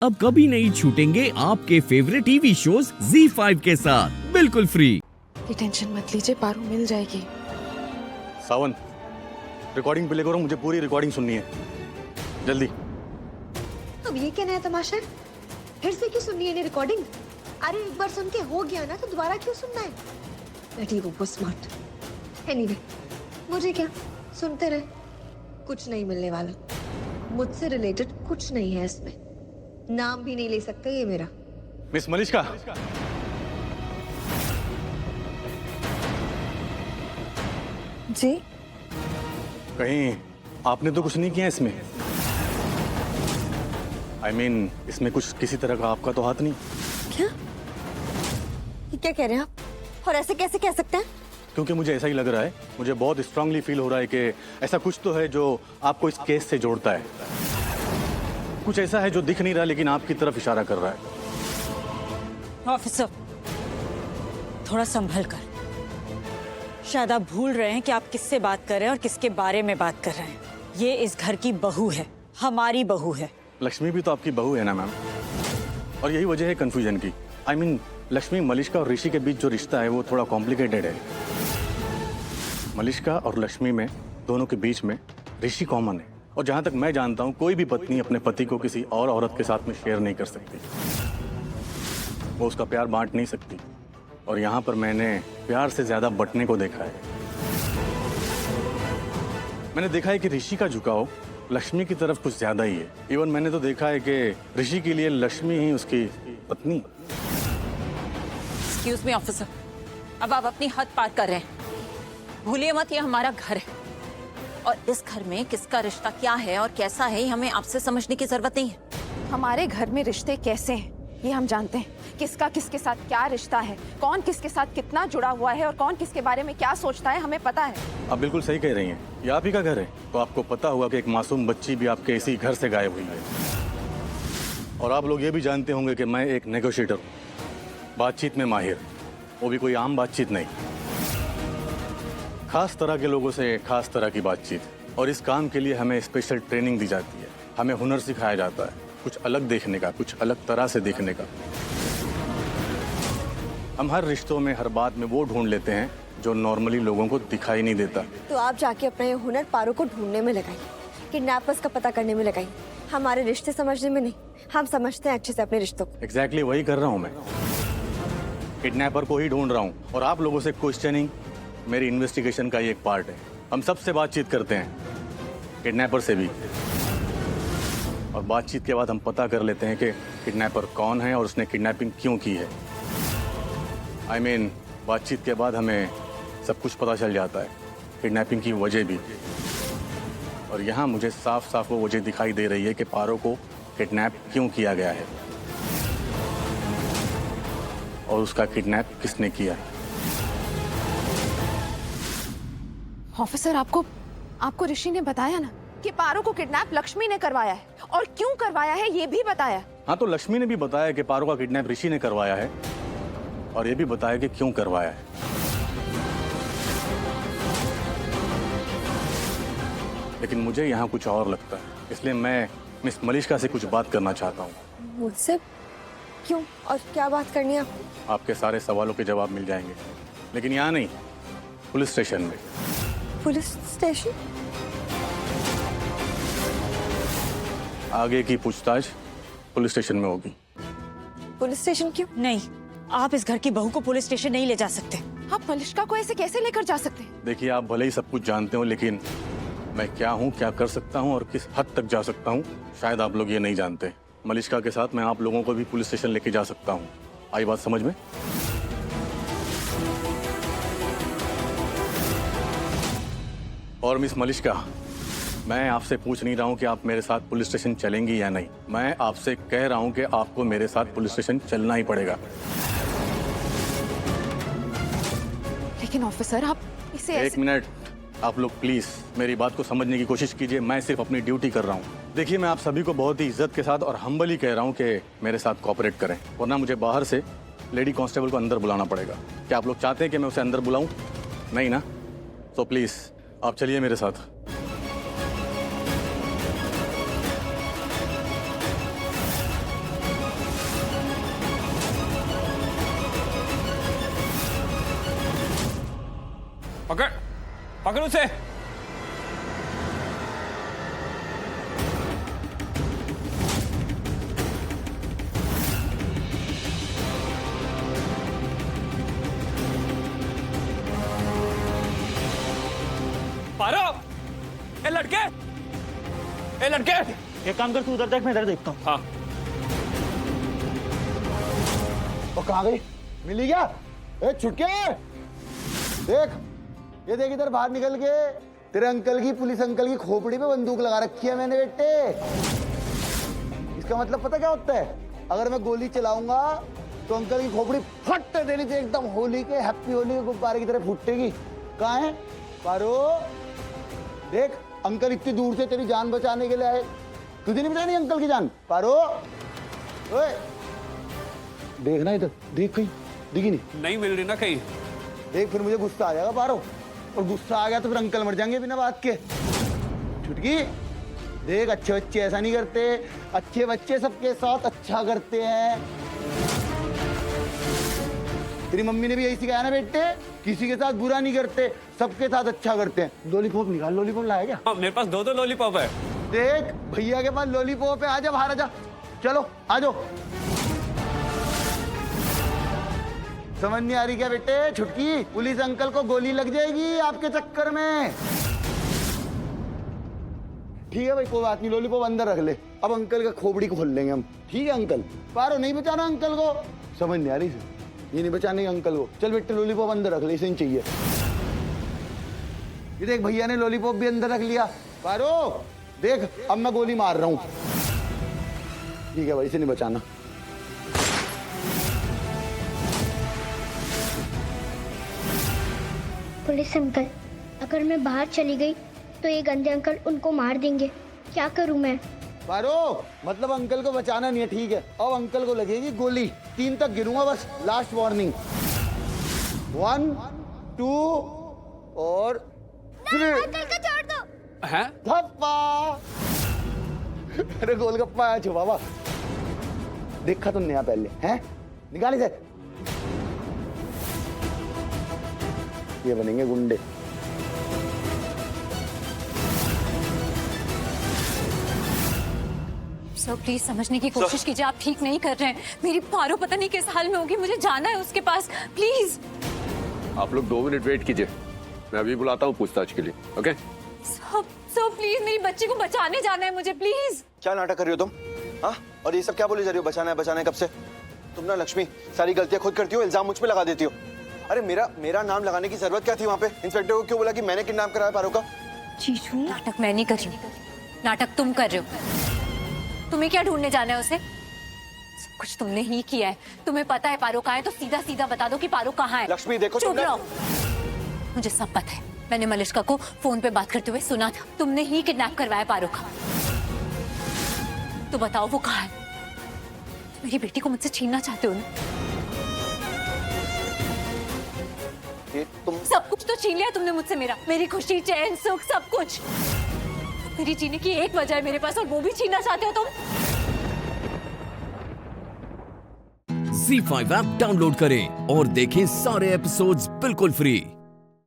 अब कभी नहीं छूटेंगे आपके फेवरेट टीवी शोज ZEE5 के साथ बिल्कुल फ्री। ये टेंशन मत लीजिए, पारू मिल जाएगी। सावन, रिकॉर्डिंग प्ले करो, मुझे पूरी रिकॉर्डिंग सुननी है, जल्दी। अब ये क्या नया तमाशा है? फिर से क्यों सुननी है ये रिकॉर्डिंग? अरे एक बार सुन के हो गया ना, तो दोबारा क्यों सुनना है? बैठी वो स्मार्ट। एनीवे, मुझे क्या, सुनते रहे, कुछ नहीं मिलने वाला। मुझसे रिलेटेड कुछ नहीं है इसमें, नाम भी नहीं ले सकते ये मेरा। मिस मलिष्का, जी कहीं आपने तो कुछ नहीं किया इसमें? I mean, इसमें कुछ किसी तरह का आपका तो हाथ नहीं? क्या? ये क्या कह रहे हैं आप? और ऐसे कैसे कह सकते हैं? क्योंकि मुझे ऐसा ही लग रहा है, मुझे बहुत स्ट्रांगली फील हो रहा है कि ऐसा कुछ तो है जो आपको इस केस से जोड़ता है। कुछ ऐसा है जो दिख नहीं रहा लेकिन आपकी तरफ इशारा कर रहा है। ऑफिसर, थोड़ा संभल कर। शायद आप भूल रहे हैं कि आप किससे बात कर रहे हैं और किसके बारे में बात कर रहे हैं। ये इस घर की बहू है, हमारी बहू है। लक्ष्मी भी तो आपकी बहू है ना मैम, और यही वजह है कंफ्यूजन की। I mean, लक्ष्मी, मलिष्का और ऋषि के बीच जो रिश्ता है वो थोड़ा कॉम्प्लिकेटेड है। मलिष्का और लक्ष्मी में, दोनों के बीच में ऋषि कॉमन है, और जहां तक मैं जानता हूं कोई भी पत्नी अपने पति को किसी और औरत के साथ में शेयर नहीं कर सकती, वो उसका प्यार बांट नहीं सकती। और यहाँ पर मैंने प्यार से ज्यादा बंटने को देखा है। मैंने देखा है कि ऋषि का झुकाव लक्ष्मी की तरफ कुछ ज्यादा ही है। इवन मैंने तो देखा है कि ऋषि के लिए लक्ष्मी ही उसकी पत्नी। एक्सक्यूज मी ऑफिसर, अब आप अपनी हद पार कर रहे हैं। भूलिए मत, ये हमारा घर है और इस घर में किसका रिश्ता क्या है और कैसा है, हमें आपसे समझने की जरूरत नहीं है। हमारे घर में रिश्ते कैसे हैं ये हम जानते हैं। किसका किसके साथ क्या रिश्ता है, कौन किसके साथ कितना जुड़ा हुआ है और कौन किसके बारे में क्या सोचता है, हमें पता है। आप बिल्कुल सही कह रही हैं। ये आप ही का घर है, तो आपको पता होगा कि एक मासूम बच्ची भी आपके इसी घर से गायब हुई है। और आप लोग ये भी जानते होंगे कि मैं एक नेगोशिएटर हूँ, बातचीत में माहिर, वो भी कोई आम बातचीत नहीं, खास तरह के लोगों से खास तरह की बातचीत। और इस काम के लिए हमें स्पेशल ट्रेनिंग दी जाती है, हमें हुनर सिखाया जाता है, कुछ अलग देखने का, कुछ अलग तरह से देखने का। हम हर रिश्तों में, हर बात में वो ढूंढ लेते हैं जो नॉर्मली लोगों को दिखाई नहीं देता। तो आप जाके अपना ये हुनर पारू को ढूंढने में लगाइए, किडनैपर्स का पता करने में लगाइए। हमारे रिश्ते समझने में नहीं, हम समझते हैं अच्छे से अपने रिश्तों को। एग्जैक्टली वही कर रहा हूँ मैं, किडनैपर को ही ढूंढ रहा हूँ। और आप लोगों से क्वेश्चनिंग मेरी इन्वेस्टिगेशन का ही एक पार्ट है। हम सबसे बातचीत करते हैं, किडनैपर से भी, और बातचीत के बाद हम पता कर लेते हैं कि किडनैपर कौन है और उसने किडनैपिंग क्यों की है। I mean, बातचीत के बाद हमें सब कुछ पता चल जाता है, किडनैपिंग की वजह भी। और यहाँ मुझे साफ साफ वो वजह दिखाई दे रही है कि पारो को किडनैप क्यों किया गया है और उसका किडनैप किसने किया है। ऑफिसर, आपको ऋषि ने बताया ना कि पारू को किडनैप लक्ष्मी ने करवाया है, और क्यों करवाया है ये भी बताया। हाँ, तो लक्ष्मी ने भी बताया कि पारो का किडनैप ऋषि ने करवाया है, और ये भी बताया कि क्यों करवाया है। लेकिन मुझे यहाँ कुछ और लगता है, इसलिए मैं मिस मलिष्का से कुछ बात करना चाहता हूँ। मुझसे? क्यों और क्या बात करनी है आपको? आपके सारे सवालों के जवाब मिल जाएंगे, लेकिन यहाँ नहीं, पुलिस स्टेशन में। Police station? आगे की पूछताछ पुलिस स्टेशन में होगी। पुलिस स्टेशन क्यों? नहीं, आप इस घर की बहू को पुलिस स्टेशन नहीं ले जा सकते। आप मलिष्का को ऐसे कैसे लेकर जा सकते हैं? देखिए, आप भले ही सब कुछ जानते हो, लेकिन मैं क्या हूँ, क्या कर सकता हूँ और किस हद तक जा सकता हूँ, शायद आप लोग ये नहीं जानते। मलिष्का के साथ मैं आप लोगों को भी पुलिस स्टेशन लेके जा सकता हूँ। आई बात समझ में? और मिस मलिष्का, मैं आपसे पूछ नहीं रहा हूँ कि आप मेरे साथ पुलिस स्टेशन चलेंगी या नहीं, मैं आपसे कह रहा हूँ कि आपको मेरे साथ पुलिस स्टेशन चलना ही पड़ेगा। लेकिन ऑफिसर, आप इसे एक ऐसे... मिनट, आप लोग प्लीज मेरी बात को समझने की कोशिश कीजिए। मैं सिर्फ अपनी ड्यूटी कर रहा हूँ। देखिए, मैं आप सभी को बहुत ही इज्जत के साथ और हम्बली कह रहा हूँ कि मेरे साथ कोऑपरेट करें, वरना मुझे बाहर से लेडी कांस्टेबल को अंदर बुलाना पड़ेगा। क्या आप लोग चाहते हैं कि मैं उसे अंदर बुलाऊं? नहीं ना? तो प्लीज आप चलिए मेरे साथ। पकड़ पकड़ उसे। पारो, ए लड़के, ए लड़के। एक काम कर, तू उधर देख, मैं इधर देखता हूँ। हाँ। वो कहाँ गई? मिली क्या? ए छुटके देख, ये देख इधर बाहर निकल के। तेरे अंकल की, पुलिस अंकल की खोपड़ी पे बंदूक लगा रखी है मैंने बेटे। इसका मतलब पता क्या होता है? अगर मैं गोली चलाऊंगा तो अंकल की खोपड़ी फट देनी थी, एकदम होली के, हैप्पी होली के गुब्बारे की तरह फूटेगी। कहाँ है पारो? देख, अंकल इतनी दूर से तेरी जान बचाने के लिए आए। तुझे नहीं बचानी अंकल की जान पारो? ओए देखना इधर, देख कहीं दिखी नहीं मिल रही ना कहीं। देख, फिर मुझे गुस्सा आ जाएगा पारो, और गुस्सा आ गया तो फिर अंकल मर जाएंगे बिना बात के। छुटकी देख, अच्छे बच्चे ऐसा नहीं करते, अच्छे बच्चे सबके साथ अच्छा करते हैं। तेरी मम्मी ने भी यही सिखाया ना बेटे, किसी के साथ बुरा नहीं करते, सबके साथ अच्छा करते हैं। लॉलीपॉप निकाल, लॉलीपॉप लाया क्या? हाँ, मेरे पास दो लॉलीपॉप है। देख, भैया के पास लॉलीपॉप है। आजा बाहर, आजा, चलो आ जाओ। समझ नहीं आ रही क्या बेटे? छुटकी, पुलिस अंकल को गोली लग जाएगी आपके चक्कर में। ठीक है भाई, कोई बात नहीं, लॉलीपॉप अंदर रख ले। अब अंकल का खोपड़ी खोल लेंगे हम। ठीक है अंकल? पारो, नहीं बचाना अंकल को? समझ नहीं आ रही से, ये नहीं बचाने अंकल को। चल बेटे, लॉलीपॉप अंदर रख ले, इसे नहीं चाहिए। ये देख, भैया ने लॉलीपॉप भी अंदर रख लिया। पारो देख, अब मैं गोली मार रहा हूं। ठीक है भाई, इसे नहीं बचाना। पुलिस अंकल, अगर मैं बाहर चली गई तो ये गंदे अंकल उनको मार देंगे, क्या करूं मैं? पारो, मतलब अंकल को बचाना नहीं है, ठीक है? अब अंकल को लगेगी गोली। 3 तक गिनूंगा बस, लास्ट वार्निंग। 1 2 और 3। अंकल को छोड़ दो। हैं? धप्पा। अरे गोलगप्पा आया छो बाबा, देखा तुमने यहाँ पहले हैं? निकाली से ये बनेंगे गुंडे। सर प्लीज समझने की कोशिश कीजिए, आप ठीक नहीं कर रहे हैं। मेरी पारो पता नहीं किस हाल में होगी, मुझे जाना है उसके पास, प्लीज। आप लोग 2 मिनट वेट कीजिए, मैं अभी बुलाता हूँ पूछताछ के लिए। ओके सर प्लीज, मेरी बच्ची को बचाने जाना है मुझे, प्लीज। क्या नाटक कर रही हो तुम? हाँ, और ये सब क्या बोली जा रही हो? बचाना है कब से? तुम ना लक्ष्मी, सारी गलतियां खुद करती हो, इल्जाम मुझ पे लगा देती हो। अरे मेरा नाम लगाने की जरूरत क्या थी वहाँ पे? इंस्पेक्टर को क्यों बोला कि मैंने किडनैप कराया पारो का? जीजू, नाटक मैं नहीं कर रही हूँ, नाटक तुम कर रहे हो। तुम्हें क्या ढूंढने जाना है उसे? सब कुछ तुमने ही किया है। तुम्हें पता है पारो कहाँ है तो सीधा सीधा बता दो कि पारो कहाँ है। लक्ष्मी देखो, चुप रहो, मुझे सब पता है। मैंने मलिश्का को फोन पे बात करते हुए सुना था, तुमने ही किडनैप करवाया पारो का। तो बताओ वो कहाँ है? मेरी बेटी को मुझसे छीनना चाहते हो ना? ये तुम सब कुछ तो छीन लिया तुमने मुझसे, मेरी खुशी, चैन, सुख, सब कुछ। मेरी जीने की एक वजह है मेरे पास, और वो भी छीनना चाहते हो तुम। Z5 ऐप डाउनलोड करें और देखें सारे एपिसोड्स बिल्कुल फ्री।